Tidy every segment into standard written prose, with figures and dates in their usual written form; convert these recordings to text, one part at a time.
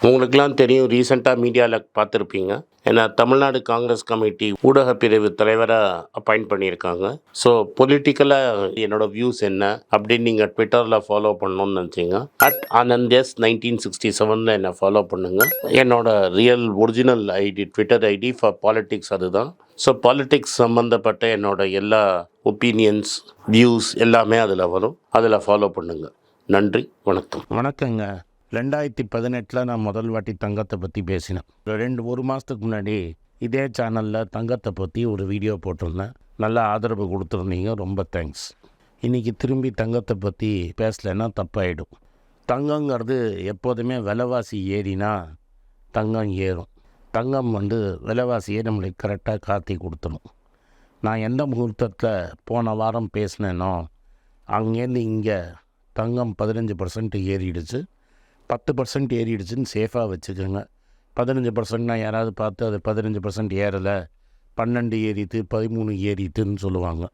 உங்களுக்கெல்லாம் தெரியும், ரீசெண்டாக மீடியாவில் பார்த்துருப்பீங்க. ஏன்னா தமிழ்நாடு காங்கிரஸ் கமிட்டி ஊடக பிரிவு தலைவராக அப்பாயிண்ட் பண்ணியிருக்காங்க. ஸோ பொலிட்டிக்கலாக என்னோட வியூஸ் என்ன அப்படின்னு நீங்கள் ட்விட்டரில் ஃபாலோ பண்ணணும்னு நினச்சிங்க, @AnandS 1967 என்னை ஃபாலோ பண்ணுங்க. என்னோட real original ID, Twitter ID for politics அதுதான். ஸோ பாலிட்டிக்ஸ் சம்மந்தப்பட்ட என்னோட எல்லா ஒப்பீனியன்ஸ், வியூஸ் எல்லாமே அதில் வரும். அதில் ஃபாலோ பண்ணுங்கள். நன்றி, வணக்கம். வணக்கங்க. 2018 நான் முதல் வாட்டி தங்கத்தை பற்றி பேசினேன். ஒரு மாதத்துக்கு முன்னாடி இதே சேனலில் தங்கத்தை பற்றி ஒரு வீடியோ போட்டிருந்தேன். நல்லா ஆதரவு கொடுத்துருந்தீங்க, ரொம்ப தேங்க்ஸ். இன்றைக்கி திரும்பி தங்கத்தை பற்றி பேசலைன்னா தப்பாயிடும். தங்கங்கிறது எப்போதுமே விலைவாசி ஏறினா தங்கம் ஏறும். தங்கம் விலைவாசியை நம்மளுக்கு கரெக்டாக காத்தி கொடுத்துடும். நான் எந்த முகூர்த்தத்தில் போன வாரம் பேசினேனோ அங்கேருந்து இங்கே தங்கம் 15% ஏறிடுச்சு. 10% ஏறிடுச்சுன்னு சேஃபாக வச்சுக்கோங்க. 15%னா யாராவது பார்த்து அது 15% ஏறலை, 12 ஏறித்து, 13 ஏறித்துன்னு சொல்லுவாங்க.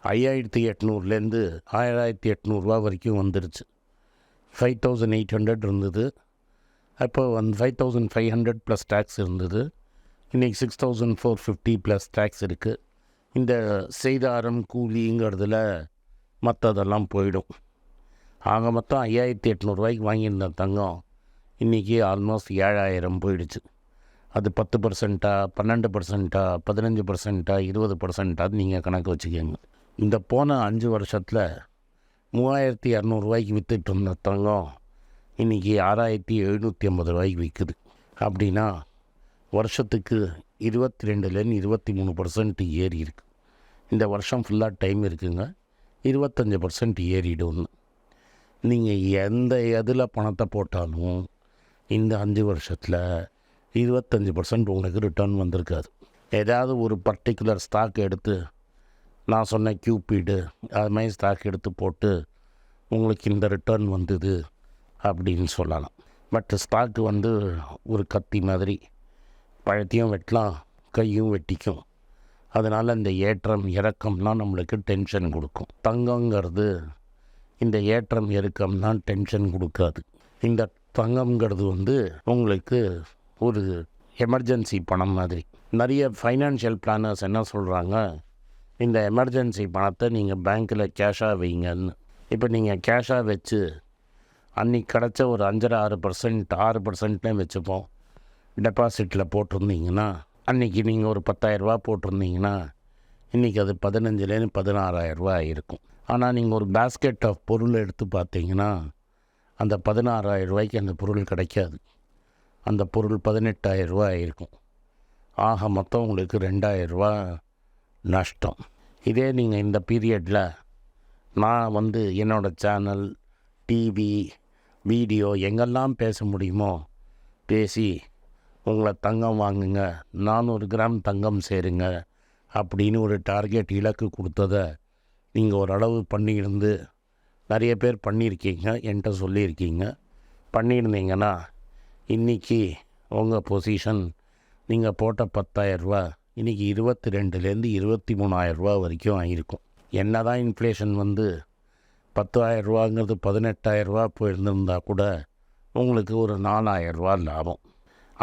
5800லேருந்து 1800 வரைக்கும் வந்துடுச்சு. 5800 இருந்தது. அப்போ 5500 ப்ளஸ் டேக்ஸ் இருந்தது. இன்றைக்கி 6450 ப்ளஸ் டேக்ஸ் இருக்குது. இந்த செய்தாரம் கூலிங்கிறதுல மற்றதெல்லாம் போயிடும். ஆக மொத்தம் 5800 வாங்கியிருந்த தங்கம் இன்றைக்கி ஆல்மோஸ்ட் 7000 போயிடுச்சு. அது 10%, 12%, 15%, 20% நீங்கள் கணக்கு வச்சுக்கோங்க. இந்த போன 5 வருஷத்தில் 3200 விற்றுட்டு இருந்த தங்கம் இன்றைக்கி 6750 விற்குது. அப்படின்னா வருஷத்துக்கு 22லேருந்து 23% ஏறி இருக்குது. இந்த வருஷம் ஃபுல்லாக டைம் இருக்குங்க, 25% ஏறிடும்னு. நீங்கள் எந்த எதில் பணத்தை போட்டாலும் இந்த 5 வருஷத்தில் 25% உங்களுக்கு ரிட்டர்ன் வந்திருக்காது. ஏதாவது ஒரு பர்டிகுலர் ஸ்டாக் எடுத்து, நான் சொன்ன கியூபிடு அது மாதிரி ஸ்டாக் எடுத்து போட்டு உங்களுக்கு இந்த ரிட்டர்ன் வந்தது அப்படின்னு சொல்லலாம். பட் ஸ்டாக்கு ஒரு கத்தி மாதிரி, பழத்தையும் வெட்டலாம், கையும் வெட்டிக்கும். அதனால் இந்த ஏற்றம் இறக்கம்லாம் நம்மளுக்கு டென்ஷன் கொடுக்கும். தங்கங்கிறது இந்த ஏற்றம் இறக்கம்லாம் டென்ஷன் கொடுக்காது. இந்த தங்கம்ங்கிறது உங்களுக்கு ஒரு எமர்ஜென்சி பணம் மாதிரி. நிறைய ஃபைனான்ஷியல் பிளானர்ஸ் என்ன சொல்கிறாங்க, இந்த எமர்ஜென்சி பணத்தை நீங்கள் பேங்க்கில் கேஷாக வைங்கன்னு. இப்போ நீங்கள் கேஷாக வச்சு அன்றைக்கி கிடச்ச ஒரு 5.5%, 6%னே வச்சுப்போம், டெபாசிட்டில் போட்டிருந்தீங்கன்னா, அன்றைக்கி நீங்கள் ஒரு 10,000 போட்டிருந்தீங்கன்னா இன்றைக்கி அது 15,000 16,000 ஆகிருக்கும். ஆனால் நீங்கள் ஒரு பேஸ்கெட் ஆஃப் பொருள் எடுத்து பார்த்தீங்கன்னா அந்த 16,000 அந்த பொருள் கிடைக்காது. அந்த பொருள் 18,000 ஆகிருக்கும். ஆக மொத்தம் உங்களுக்கு 2,000 நஷ்டம். இதே நீங்கள் இந்த பீரியடில் நான் என்னோடய சேனல், டிவி, வீடியோ எங்கெல்லாம் பேச முடியுமோ பேசி உங்களை தங்கம் வாங்குங்க, 400 கிராம் தங்கம் சேருங்க அப்படின்னு ஒரு டார்கெட் இலக்கு கொடுத்ததை நீங்கள் ஓரளவு பண்ணியிருந்து, நிறைய பேர் பண்ணியிருக்கீங்க, என்கிட்ட சொல்லியிருக்கீங்க. பண்ணியிருந்தீங்கன்னா இன்றைக்கி உங்கள் பொசிஷன் நீங்கள் போட்ட 10,000 இன்றைக்கி 22லேருந்து 23,000 வரைக்கும் ஆகிருக்கும். என்ன தான் இன்ஃப்ளேஷன் 10,000ங்கிறது 18,000 போயிருந்திருந்தால் கூட உங்களுக்கு ஒரு 4,000 லாபம்.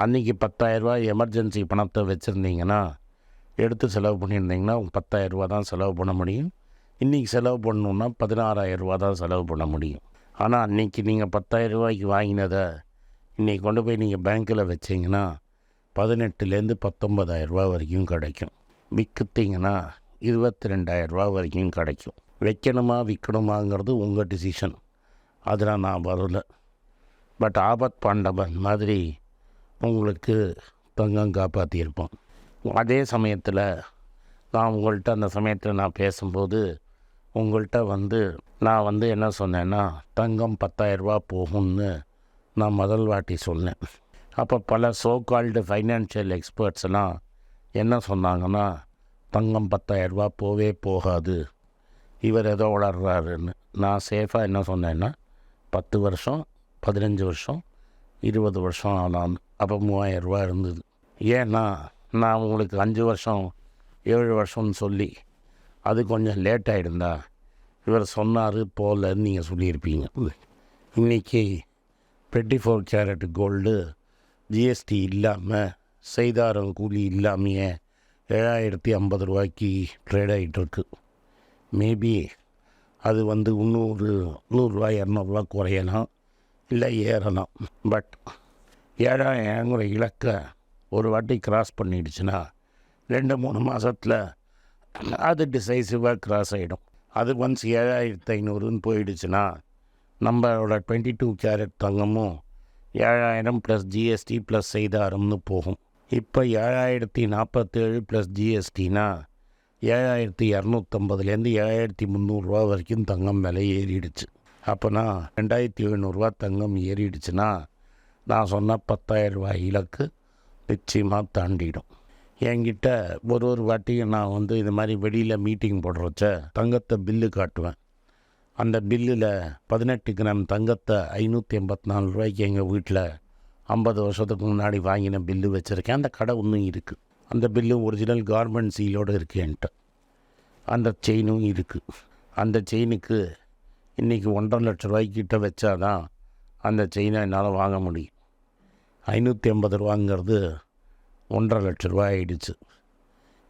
அன்றைக்கி 10,000 எமர்ஜென்சி பணத்தை வச்சுருந்தீங்கன்னா, எடுத்து செலவு பண்ணியிருந்தீங்கன்னா 10,000 தான் செலவு பண்ண முடியும். இன்றைக்கி செலவு பண்ணணுன்னா 16,000 தான் செலவு பண்ண முடியும். ஆனால் அன்றைக்கி நீங்கள் 10,000 வாங்கினதை இன்றைக்கி கொண்டு போய் நீங்கள் பேங்க்கில் வச்சிங்கன்னா 18லேருந்து 19,000 வரைக்கும் கிடைக்கும். விற்றுட்டிங்கன்னா 22,000 வரைக்கும் கிடைக்கும். வைக்கணுமா விற்கணுமாங்கிறது உங்கள் டிசிஷன், அதில் நான் வரல. பட் ஆபத் பாண்டவன் மாதிரி உங்களுக்கு தங்கம் காப்பாற்றியிருப்போம். அதே சமயத்தில் நான் உங்கள்கிட்ட அந்த சமயத்தில் நான் பேசும்போது உங்கள்கிட்ட நான் என்ன சொன்னேன்னா, தங்கம் 10,000 போகும்னு நான் முதல் வாட்டி சொன்னேன். அப்போ பல சோகால்டு ஃபைனான்ஷியல் எக்ஸ்பர்ட்ஸ்லாம் என்ன சொன்னாங்கன்னா, தங்கம் 10,000 போவே போகாது, இவர் ஏதோ வளர்றாருன்னு. நான் சேஃபாக என்ன சொன்னேன்னா, 10 வருஷம், 15 வருஷம், 20 வருஷம் ஆனான்னு. அப்போ 3,000 இருந்தது. ஏன்னா நான் உங்களுக்கு 5 வருஷம் 7 வருஷம்னு சொல்லி அது கொஞ்சம் லேட் ஆகிடுந்தா இவர் சொன்னார் போலன்னு நீங்கள் சொல்லியிருப்பீங்க. இன்றைக்கி 24 கேரட் கோல்டு ஜிஎஸ்டி இல்லாமல் செய்தாரம் கூலி இல்லாமையே 7,050 ரூபாய்க்கு ட்ரேட் ஆகிட்டுருக்கு. மேபி அது வந்து இன்னொரு 100 200 குறையலாம், இல்லை ஏறலாம். பட் 7,000 இலக்கை ஒரு வாட்டி கிராஸ் பண்ணிடுச்சுன்னா 2-3 மாதத்தில் அது டிசைசிவாக கிராஸ் ஆகிடும். அது ஒன்ஸ் 7,500ன்னு போயிடுச்சுன்னா நம்மளோட 22 கேரட் தங்கமும் 7,000 ப்ளஸ் ஜிஎஸ்டி ப்ளஸ் செய்தாரம்னு போகும். இப்போ 7,047 ப்ளஸ் ஜிஎஸ்டினா 7,250லேருந்து 7,300 வரைக்கும் தங்கம் விலை ஏறிடுச்சு. அப்போனா 2,700 தங்கம் ஏறிடுச்சுன்னா நான் சொன்ன 10,000 இலக்கு நிச்சயமாக தாண்டிடும். என்கிட்ட ஒரு வாட்டியும் நான் வந்து இது மாதிரி வெளியில் மீட்டிங் போடுறச்ச தங்கத்தை பில்லு காட்டுவேன். அந்த பில்லில் 18 கிராம் தங்கத்தை 584 ரூபாய்க்கு எங்கள் வீட்டில் 50 வருஷத்துக்கு முன்னாடி வாங்கின பில்லு வச்சுருக்கேன். அந்த கடை இன்னும் இருக்குது. அந்த பில்லு ஒரிஜினல் கார்மெண்ட் சீலோடு இருக்குது என்கிட்ட. அந்த செயினும் இருக்குது. அந்த செயினுக்கு இன்றைக்கி 1.5 லட்ச ரூபாய்க்கிட்ட வச்சாதான் அந்த செயினை என்னால் வாங்க முடியும். 550 ரூபாங்கிறது 1.5 லட்ச ரூபாய் ஆகிடுச்சு.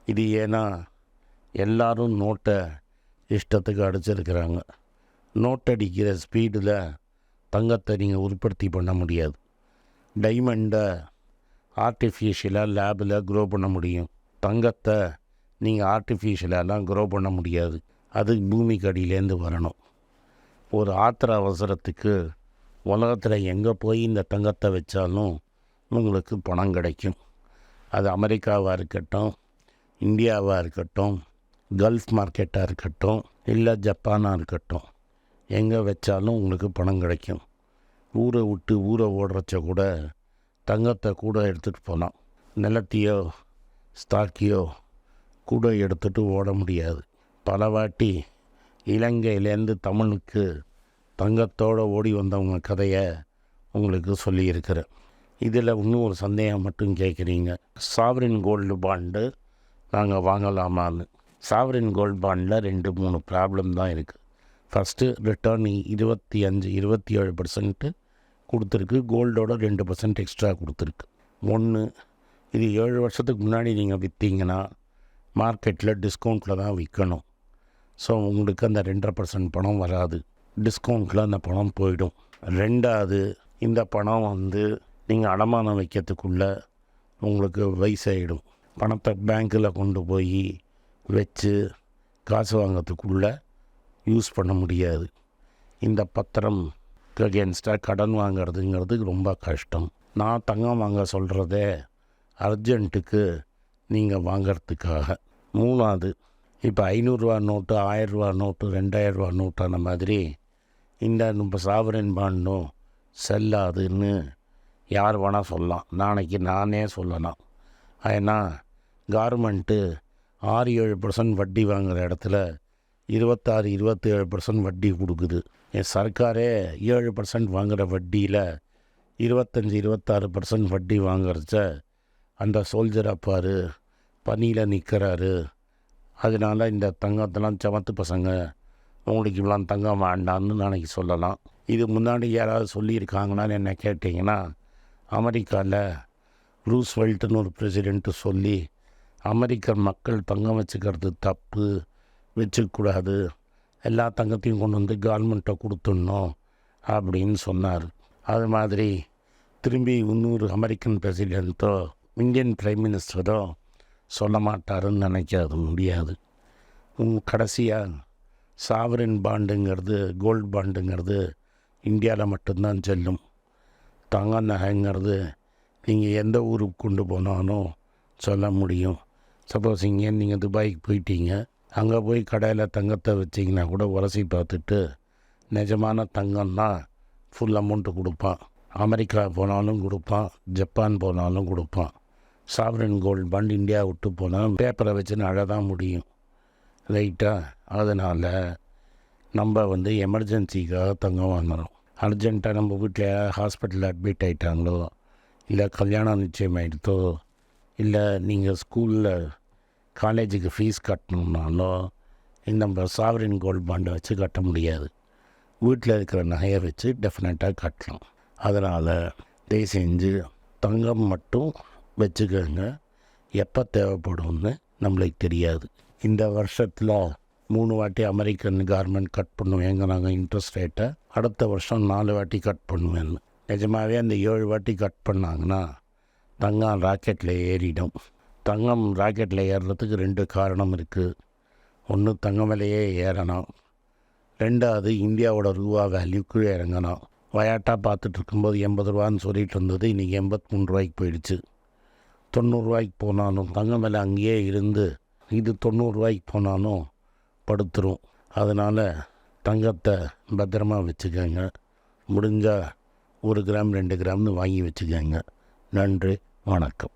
இது ஏன்னா எல்லோரும் நோட்டை இஷ்டத்துக்கு அடிச்சிருக்கிறாங்க. நோட் அடிக்கிற ஸ்பீடில் தங்கத்தை நீங்கள் உற்பத்தி பண்ண முடியாது. டைமண்டை ஆர்டிஃபிஷியலாக லேபில் க்ரோ பண்ண முடியும். தங்கத்தை நீங்கள் ஆர்டிஃபிஷியலாலாம் க்ரோ பண்ண முடியாது. அது பூமிக்கு அடியிலேருந்து வரணும். ஒரு ஆத்திர அவசரத்துக்கு உலகத்தில் எங்கே போய் இந்த தங்கத்தை வச்சாலும் உங்களுக்கு பணம் கிடைக்கும். அது அமெரிக்காவாக இருக்கட்டும், இந்தியாவாக இருக்கட்டும், கல்ஃப் மார்க்கெட்டாக இருக்கட்டும், இல்லை ஜப்பானாக இருக்கட்டும், எங்கே வச்சாலும் உங்களுக்கு பணம் கிடைக்கும். ஊரை விட்டு ஊரை ஓடுறச்ச கூட தங்கத்தை கூட எடுத்துகிட்டு போகலாம். நிலத்தையோ ஸ்டாக்கியோ கூட எடுத்துகிட்டு ஓட முடியாது. பல வாட்டி இலங்கையிலேருந்து தமிழுக்கு தங்கத்தோடு ஓடி வந்தவங்க கதையை உங்களுக்கு சொல்லியிருக்கிறேன். இதில் இன்னும் ஒரு சந்தேகம் மட்டும் கேட்குறீங்க, சாவரின் கோல்டு பாண்டு நாங்கள் வாங்கலாமான்னு. சாவரின் கோல்டு பாண்டில் 2-3 ப்ராப்ளம் தான் இருக்குது. ஃபஸ்ட்டு ரிட்டர்ன் 27% கொடுத்துருக்கு. கோல்டோட 2% எக்ஸ்ட்ரா கொடுத்துருக்கு. ஒன்று, இது 7 வருஷத்துக்கு முன்னாடி நீங்கள் விற்றீங்கன்னா மார்க்கெட்டில் டிஸ்கவுண்ட்டில் தான் விற்கணும். ஸோ உங்களுக்கு அந்த 2.5% பணம் வராது. டிஸ்கவுண்ட்டில் அந்த பணம் போயிடும். ரெண்டாவது, இந்த பணம் வந்து நீங்கள் அடமானம் வைக்கிறதுக்குள்ளே உங்களுக்கு வயசாகிடும். பணத்தை பேங்க்கில் கொண்டு போய் வச்சு காசு வாங்கிறதுக்குள்ளே யூஸ் பண்ண முடியாது. இந்த பத்திரம் அகேன்ஸ்டாக கடன் வாங்கிறதுங்கிறது ரொம்ப கஷ்டம். நான் தங்கம் வாங்க சொல்கிறதே அர்ஜென்ட்டுக்கு நீங்கள் வாங்கிறதுக்காக. மூணாவது, இப்போ 500 ரூபா நோட்டு, 1000 ரூபா நோட்டு, 2000 ரூபா நோட்டான மாதிரி இந்த நம்ம சாவரின் பாண்டும் செல்லாதுன்னு யார் வேணால் சொல்லலாம். நாளைக்கு நானே சொல்லலாம். ஏன்னா கவர்மெண்ட்டு 6-7% வட்டி வாங்குகிற இடத்துல 26-27% வட்டி கொடுக்குது. என் சர்க்காரே 7% வாங்குகிற வட்டியில் 25-26% வட்டி வாங்குறச்ச அந்த சோல்ஜர் அப்பார் பனியில் நிற்கிறாரு. அதனால் இந்த தங்கத்தெல்லாம் சமத்து பசங்க, உங்களுக்கு இவ்வளோ தங்கம் வேண்டான்னு நாளைக்கு சொல்லலாம். இது முன்னாடி யாராவது சொல்லியிருக்காங்கன்னு என்ன கேட்டிங்கன்னா, அமெரிக்காவில் ரூஸ்வெல்ட்னு ஒரு பிரசிடெண்ட்டு சொல்லி அமெரிக்கன் மக்கள் தங்கம் வச்சுக்கிறது தப்பு, வச்சுக்கூடாது, எல்லா தங்கத்தையும் கொண்டு வந்து கவர்மெண்ட்டை கொடுத்துடணும் அப்படின்னு சொன்னார். அது மாதிரி திரும்பி இன்னொரு அமெரிக்கன் பிரசிடெண்ட்டோ இந்தியன் பிரைம் மினிஸ்டரோ சொல்ல மாட்டாருன்னு நினைக்காது முடியாது. கடைசியாக சாவரின் பாண்டுங்கிறது, கோல்டு பாண்டுங்கிறது இந்தியாவில் மட்டும்தான் செல்லும். தங்க நகைங்கிறது நீங்கள் எந்த ஊருக்கு கொண்டு போனாலும் சொல்ல முடியும். சப்போஸ் இங்கே நீங்கள் துபாய்க்கு போயிட்டீங்க, அங்கே போய் கடையில் தங்கத்தை வச்சிங்கன்னா கூட உரசி பார்த்துட்டு நிஜமான தங்கம்னா ஃபுல் அமௌண்ட்டு கொடுப்பான். அமெரிக்கா போனாலும் கொடுப்பான், ஜப்பான் போனாலும் கொடுப்பான். சாவரின் கோல்டு பாண்ட் இந்தியா விட்டு போனால் பேப்பரை வச்சுன்னு அழதான் முடியும், ரைட்டாக. அதனால் நம்ம வந்து எமர்ஜென்சிக்காக தங்கம் வாங்குகிறோம். அர்ஜென்ட்டாக நம்ம வீட்டில் ஹாஸ்பிட்டலில் அட்மிட் ஆகிட்டாங்களோ, இல்லை கல்யாணம் நிச்சயம் ஆகிடுதோ, இல்லை நீங்கள் ஸ்கூலில் காலேஜுக்கு ஃபீஸ் கட்டணுன்னாலோ நம்ம சாவரின் கோல்டு பாண்டை வச்சு கட்ட முடியாது. வீட்டில் இருக்கிற நகையை வச்சு டெஃபினட்டாக கட்டலாம். அதனால் தயவு செஞ்சு தங்கம் மட்டும் வச்சுக்கோங்க. எப்போ தேவைப்படும்னு நம்மளுக்கு தெரியாது. இந்த வருஷத்தில் 3 வாட்டி அமெரிக்கன் கவர்மெண்ட் கட் பண்ணுவேங்க நாங்கள் இன்ட்ரெஸ்ட் ரேட்டை. அடுத்த வருஷம் 4 வாட்டி கட் பண்ணுவேன்னு. நிஜமாகவே அந்த 7 வாட்டி கட் பண்ணாங்கன்னா தங்கம் ராக்கெட்டில் ஏறிடும். தங்கம் ராக்கெட்டில் ஏறுறதுக்கு 2 காரணம் இருக்குது. ஒன்று, தங்கம் விலையே ஏறணும். 2வது, இந்தியாவோட ரூபா வேல்யூ கீழே இறங்கணும். வயாட்டாக பார்த்துட்டு இருக்கும்போது 80 ரூபான்னு சொல்லிட்டு இருந்தது, இன்றைக்கி 83 ரூபாய்க்கு போயிடுச்சு. 90 ரூபாய்க்கு போனாலும் தங்கம் விலை அங்கேயே இருந்து இது 90 ரூபாய்க்கு போனாலும் படுத்துரும். அதனால் தங்கத்தை பத்திரமா வச்சுக்கோங்க. முடிஞ்சால் 1 கிராம் 2 கிராம்னு வாங்கி வச்சுக்கோங்க. நன்றி, வணக்கம்.